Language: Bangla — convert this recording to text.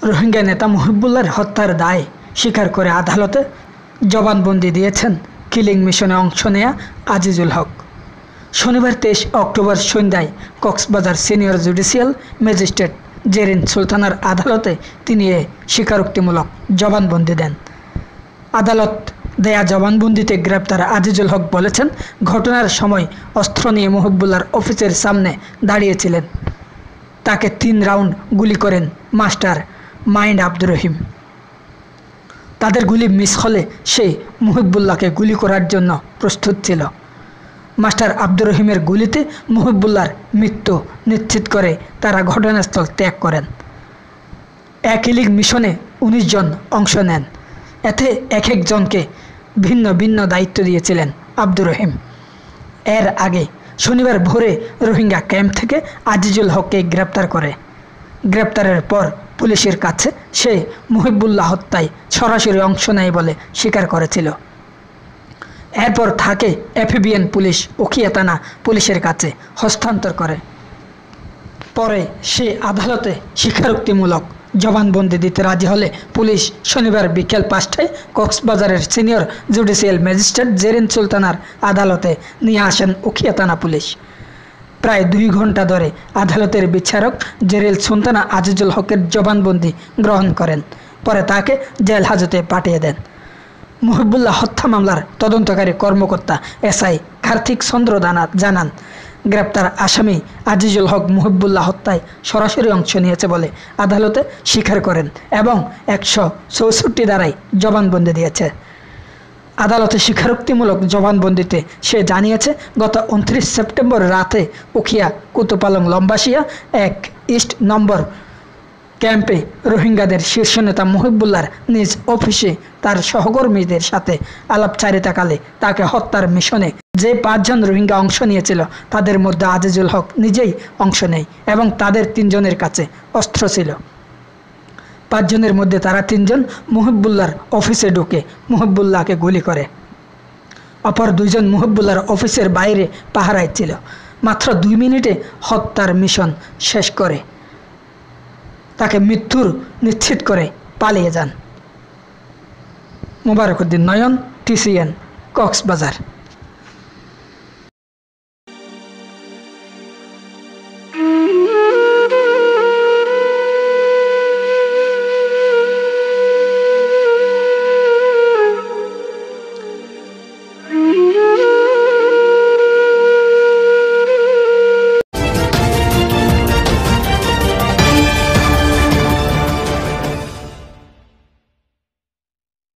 রোহিঙ্গা নেতা মুহিবুল্লাহর হত্যার দায় স্বীকার করে আদালতে জবানবন্দি দিয়েছেন কিলিং মিশনে অংশ নেয়া আজিজুল হক। শনিবার 23 অক্টোবর সন্ধ্যায় Cox's Bazar senior judicial magistrate Zerin সুলতানার আদালতে তিনি এ স্বীকারোক্তিমূলক জবানবন্দি দেন। আদালত দেয়া জবানবন্দিতে গ্রেপ্তার আজিজুল হক বলেছেন, ঘটনার সময় অস্ত্র নিয়ে মুহিবুল্লাহর অফিসের সামনে দাঁড়িয়েছিলেন। তাকে 3 রাউন্ড গুলি করেন মাস্টার মাইন্ড আব্দুর রহিম। তাদের গুলি মিস হলে সে মুহিবুল্লাহকে গুলি করার জন্য প্রস্তুত ছিল। মাস্টার আব্দুর রহিমের গুলিতে মুহিবুল্লাহর মৃত্যু নিশ্চিত করে তারা ঘটনাস্থল ত্যাগ করেন। কিলিং মিশনে 19 জন অংশ নেন। এতে এক একজনকে ভিন্ন ভিন্ন দায়িত্ব দিয়েছিলেন আব্দুর রহিম। এর আগে শনিবার ভোরে রোহিঙ্গা ক্যাম্প থেকে আজিজুল হককে গ্রেপ্তার করে। গ্রেপ্তারের পর পুলিশের কাছে সে মুহিবুল্লাহ হত্যায় সরাসরি অংশ নেয় বলে স্বীকার করেছিল। এরপর তাকে এফবিএন পুলিশ উখিয়া থানা পুলিশের কাছে হস্তান্তর করে। পরে সে আদালতে স্বীকারোক্তিমূলক জবানবন্দি দিতে রাজি হলে পুলিশ শনিবার বিকেল 5টায় কক্সবাজারের সিনিয়র জুডিশিয়াল ম্যাজিস্ট্রেট জেরিন সুলতানার আদালতে নিয়ে আসেন উখিয়া থানা পুলিশ। প্রায় 2 ঘন্টা ধরে আদালতের বিচারক জেরিল সুলতানা আজিজুল হকের জবানবন্দি গ্রহণ করেন। পরে তাকে জেল হাজতে পাঠিয়ে দেন। মুহিবুল্লাহ হত্যা মামলার তদন্তকারী কর্মকর্তা এসআই কার্তিক চন্দ্র জানান, গ্রেপ্তার আসামি আজিজুল হক মুহিবুল্লাহ হত্যায় সরাসরি অংশ নিয়েছে বলে আদালতে স্বীকার করেন এবং 164 ধারায় জবানবন্দি দিয়েছে। আদালতে স্বীকারোক্তিমূলক জবানবন্দিতে সে জানিয়েছে, গত 29 সেপ্টেম্বর রাতে উখিয়া কুতুপালং লম্বাসিয়া 1 ইস্ট নম্বর ক্যাম্পে রোহিঙ্গাদের শীর্ষ নেতা মুহিবুল্লাহর নিজ অফিসে তার সহকর্মীদের সাথে আলাপচারিতাকালে তাকে হত্যার মিশনে যে 5 জন রোহিঙ্গা অংশ নিয়েছিল তাদের মধ্যে আজিজুল হক নিজেই অংশ নেয় এবং তাদের 3 জনের কাছে অস্ত্র ছিল। 5 জনের মধ্যে তারা 3 জন মুহিবুল্লাহর অফিসে ঢুকে মুহিবুল্লাহকে গুলি করে। অপর 2 জন মুহিবুল্লাহর অফিসের বাইরে পাহারায় ছিল। মাত্র 2 মিনিটে হত্যার মিশন শেষ করে তাকে মৃত্যুর নিশ্চিত করে পালিয়ে যান। মোবারক উদ্দিন নয়ন, TCN, কক্সবাজার।